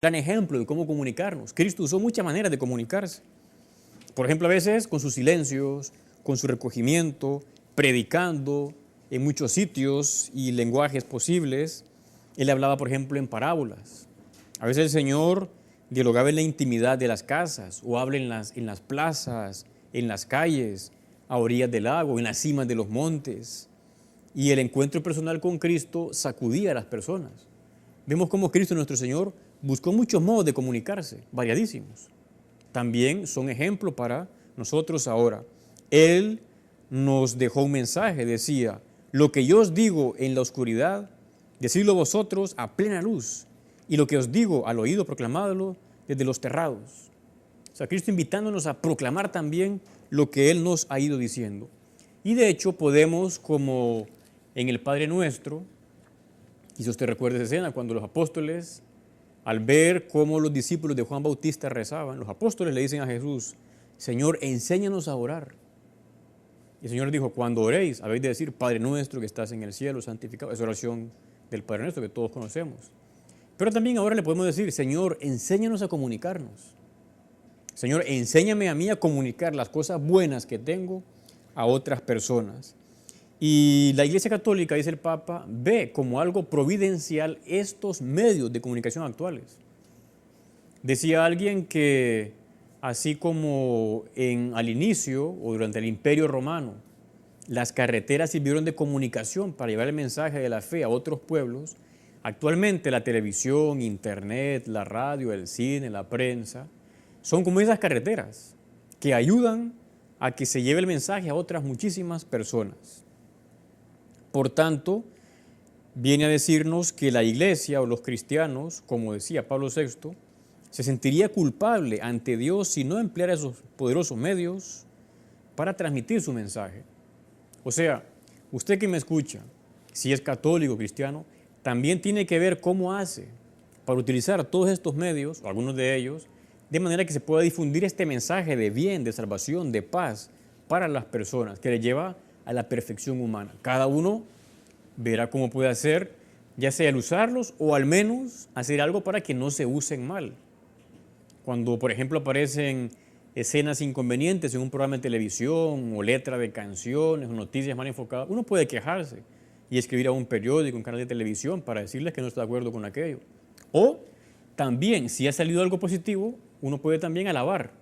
gran ejemplo de cómo comunicarnos. Cristo usó muchas maneras de comunicarse. Por ejemplo, a veces con sus silencios, con su recogimiento, predicando en muchos sitios y lenguajes posibles. Él hablaba, por ejemplo, en parábolas. A veces el Señor dialogaba en la intimidad de las casas o habla en las plazas, en las calles, a orillas del lago, en las cimas de los montes. Y el encuentro personal con Cristo sacudía a las personas. Vemos cómo Cristo, nuestro Señor, buscó muchos modos de comunicarse, variadísimos. También son ejemplo para nosotros ahora. Él nos dejó un mensaje, decía, lo que yo os digo en la oscuridad, decidlo vosotros a plena luz, y lo que os digo al oído, proclamadlo desde los terrados. O sea, Cristo invitándonos a proclamar también lo que Él nos ha ido diciendo. Y de hecho podemos, como en el Padre Nuestro, quizá usted recuerde esa escena, cuando los apóstoles, al ver cómo los discípulos de Juan Bautista rezaban, los apóstoles le dicen a Jesús, Señor, enséñanos a orar. Y el Señor dijo, cuando oréis, habéis de decir, Padre nuestro que estás en el cielo, santificado. Es oración del Padre Nuestro que todos conocemos. Pero también ahora le podemos decir, Señor, enséñanos a comunicarnos. Señor, enséñame a mí a comunicar las cosas buenas que tengo a otras personas. Y la Iglesia Católica, dice el Papa, ve como algo providencial estos medios de comunicación actuales. Decía alguien que así como al inicio o durante el Imperio Romano, las carreteras sirvieron de comunicación para llevar el mensaje de la fe a otros pueblos, actualmente la televisión, internet, la radio, el cine, la prensa, son como esas carreteras que ayudan a que se lleve el mensaje a otras muchísimas personas. Por tanto, viene a decirnos que la Iglesia o los cristianos, como decía Pablo VI, se sentiría culpable ante Dios si no empleara esos poderosos medios para transmitir su mensaje. O sea, usted que me escucha, si es católico o cristiano, también tiene que ver cómo hace para utilizar todos estos medios, o algunos de ellos, de manera que se pueda difundir este mensaje de bien, de salvación, de paz para las personas, que le lleva a la perfección humana. Cada uno verá cómo puede hacer, ya sea el usarlos o al menos hacer algo para que no se usen mal. Cuando, por ejemplo, aparecen escenas inconvenientes en un programa de televisión o letra de canciones o noticias mal enfocadas, uno puede quejarse y escribir a un periódico, un canal de televisión para decirles que no está de acuerdo con aquello. O también, si ha salido algo positivo, uno puede también alabar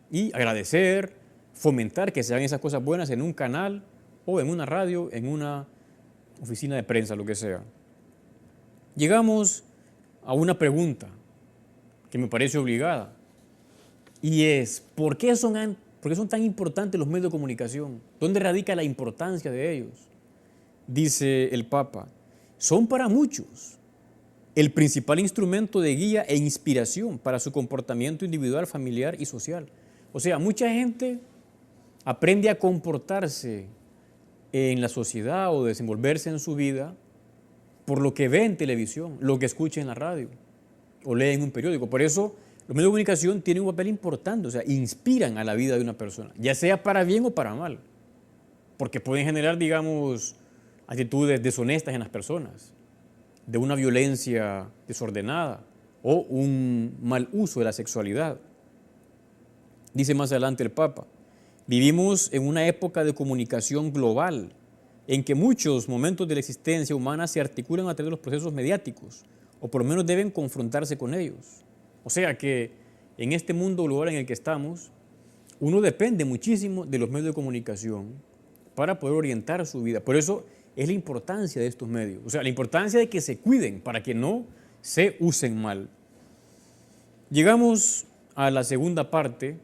y agradecer, fomentar que se hagan esas cosas buenas en un canal o en una radio, en una oficina de prensa, lo que sea. Llegamos a una pregunta que me parece obligada y es, ¿por qué son tan importantes los medios de comunicación? ¿Dónde radica la importancia de ellos? Dice el Papa, son para muchos el principal instrumento de guía e inspiración para su comportamiento individual, familiar y social. O sea, mucha gente aprende a comportarse en la sociedad o desenvolverse en su vida por lo que ve en televisión, lo que escucha en la radio o lee en un periódico. Por eso los medios de comunicación tienen un papel importante, o sea, inspiran a la vida de una persona, ya sea para bien o para mal, porque pueden generar, digamos, actitudes deshonestas en las personas, de una violencia desordenada o un mal uso de la sexualidad. Dice más adelante el Papa, vivimos en una época de comunicación global, en que muchos momentos de la existencia humana se articulan a través de los procesos mediáticos, o por lo menos deben confrontarse con ellos. O sea que en este mundo global en el que estamos, uno depende muchísimo de los medios de comunicación para poder orientar su vida. Por eso es la importancia de estos medios, o sea, la importancia de que se cuiden para que no se usen mal. Llegamos a la segunda parte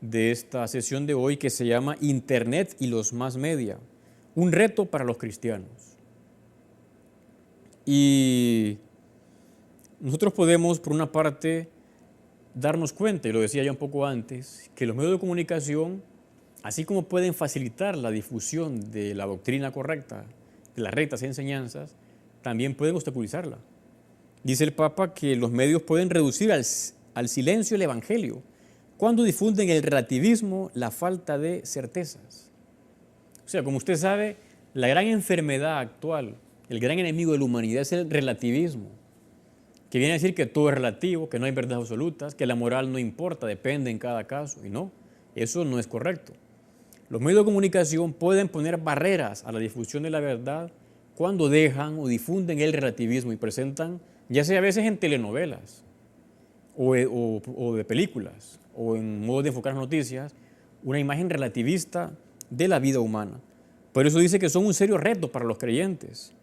de esta sesión de hoy que se llama Internet y los más media, un reto para los cristianos. Y nosotros podemos, por una parte, darnos cuenta, y lo decía ya un poco antes, que los medios de comunicación, así como pueden facilitar la difusión de la doctrina correcta, de las rectas enseñanzas, también pueden obstaculizarla. Dice el Papa que los medios pueden reducir al silencio el Evangelio cuando difunden el relativismo, la falta de certezas. O sea, como usted sabe, la gran enfermedad actual, el gran enemigo de la humanidad es el relativismo. que viene a decir que todo es relativo, que no hay verdades absolutas, que la moral no importa, depende en cada caso. Y no, eso no es correcto. Los medios de comunicación pueden poner barreras a la difusión de la verdad cuando dejan o difunden el relativismo y presentan, ya sea a veces en telenovelas o de películas o en modo de enfocar las noticias, una imagen relativista de la vida humana. Por eso dice que son un serio reto para los creyentes,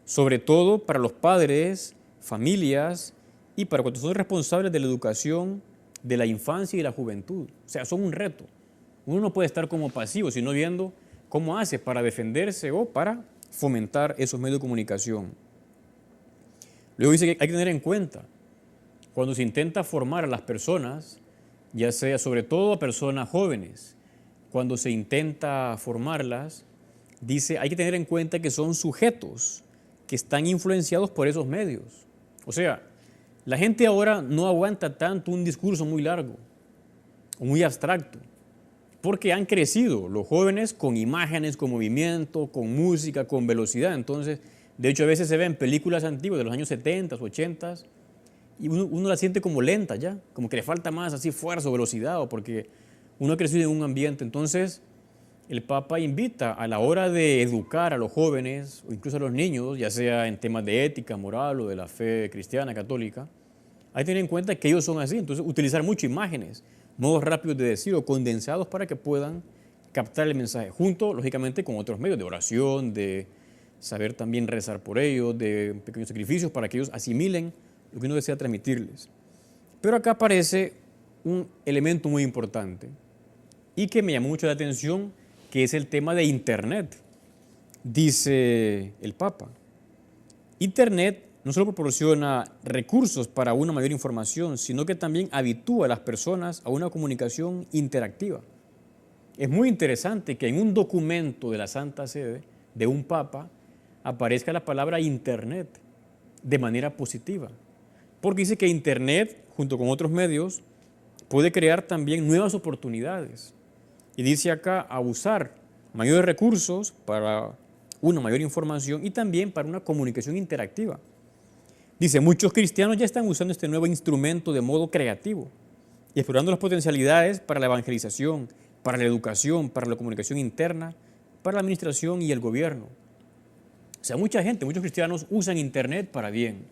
sobre todo para los padres, familias y para cuantos son responsables de la educación de la infancia y la juventud. O sea, son un reto. Uno no puede estar como pasivo, sino viendo cómo hace para defenderse o para fomentar esos medios de comunicación. Luego dice que hay que tener en cuenta, cuando se intenta formar a las personas, ya sea sobre todo a personas jóvenes, cuando se intenta formarlas, dice, hay que tener en cuenta que son sujetos que están influenciados por esos medios. O sea, la gente ahora no aguanta tanto un discurso muy largo o muy abstracto, porque han crecido los jóvenes con imágenes, con movimiento, con música, con velocidad. Entonces, de hecho, a veces se ven películas antiguas de los años 70, 80, y uno la siente como lenta ya, como que le falta más así fuerza o velocidad, o porque uno ha crecido en un ambiente. Entonces, el Papa invita a la hora de educar a los jóvenes, o incluso a los niños, ya sea en temas de ética, moral o de la fe cristiana, católica, hay que tener en cuenta que ellos son así. Entonces, utilizar muchas imágenes, modos rápidos de decir o condensados para que puedan captar el mensaje, junto, lógicamente, con otros medios de oración, de saber también rezar por ellos, de pequeños sacrificios para que ellos asimilen lo que uno desea transmitirles. Pero acá aparece un elemento muy importante y que me llamó mucho la atención, que es el tema de Internet. Dice el Papa, Internet no solo proporciona recursos para una mayor información, sino que también habitúa a las personas a una comunicación interactiva. Es muy interesante que en un documento de la Santa Sede, de un Papa, aparezca la palabra Internet de manera positiva. Porque dice que Internet, junto con otros medios, puede crear también nuevas oportunidades. Y dice acá, a usar mayores recursos para una mayor información y también para una comunicación interactiva. Dice, muchos cristianos ya están usando este nuevo instrumento de modo creativo y explorando las potencialidades para la evangelización, para la educación, para la comunicación interna, para la administración y el gobierno. O sea, mucha gente, muchos cristianos usan Internet para bien.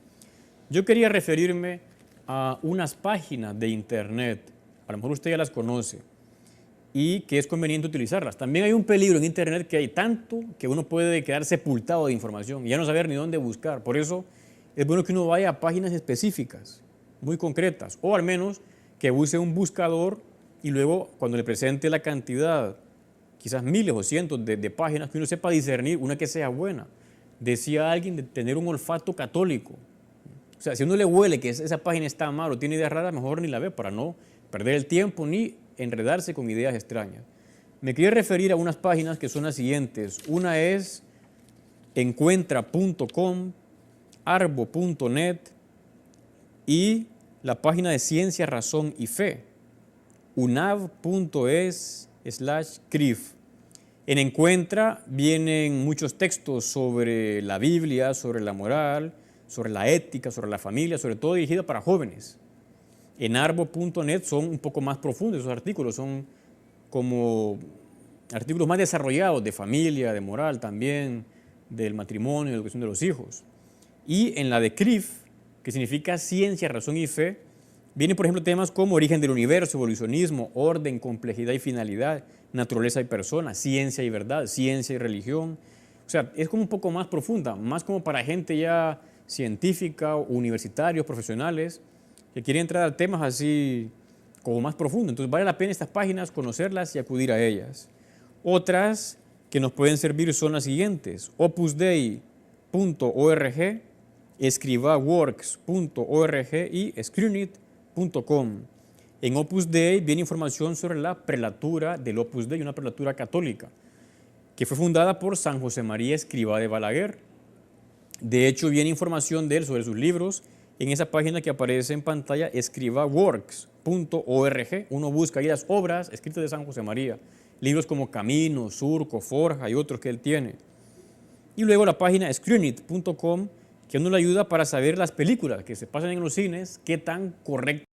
Yo quería referirme a unas páginas de Internet, a lo mejor usted ya las conoce, y que es conveniente utilizarlas. También hay un peligro en Internet, que hay tanto que uno puede quedar sepultado de información y ya no saber ni dónde buscar. Por eso es bueno que uno vaya a páginas específicas, muy concretas, o al menos que use un buscador y luego cuando le presente la cantidad, quizás miles o cientos de páginas, que uno sepa discernir una que sea buena. Decía alguien de tener un olfato católico. O sea, si uno le huele que esa página está mal o tiene ideas raras, mejor ni la ve para no perder el tiempo ni enredarse con ideas extrañas. Me quería referir a unas páginas que son las siguientes. Una es encuentra.com, arbo.net y la página de Ciencia, Razón y Fe, unav.es/crif. En Encuentra vienen muchos textos sobre la Biblia, sobre la moral, sobre la ética, sobre la familia, sobre todo dirigido para jóvenes. En arbo.net son un poco más profundos esos artículos, son como artículos más desarrollados de familia, de moral también, del matrimonio, de educación de los hijos. Y en la de CRIF, que significa Ciencia, Razón y Fe, vienen, por ejemplo, temas como origen del universo, evolucionismo, orden, complejidad y finalidad, naturaleza y persona, ciencia y verdad, ciencia y religión. O sea, es como un poco más profunda, más como para gente ya científica, universitarios, profesionales, que quieren entrar a temas así como más profundos. Entonces vale la pena estas páginas, conocerlas y acudir a ellas. Otras que nos pueden servir son las siguientes: opusdei.org, escribaworks.org y screenit.com. En Opus Dei viene información sobre la prelatura del Opus Dei, una prelatura católica, que fue fundada por San José María Escrivá de Balaguer. De hecho, viene información de él sobre sus libros en esa página que aparece en pantalla, escribaworks.org. Uno busca ahí las obras escritas de San José María, libros como Camino, Surco, Forja y otros que él tiene. Y luego la página screenit.com, que a uno le ayuda para saber las películas que se pasan en los cines, qué tan correctas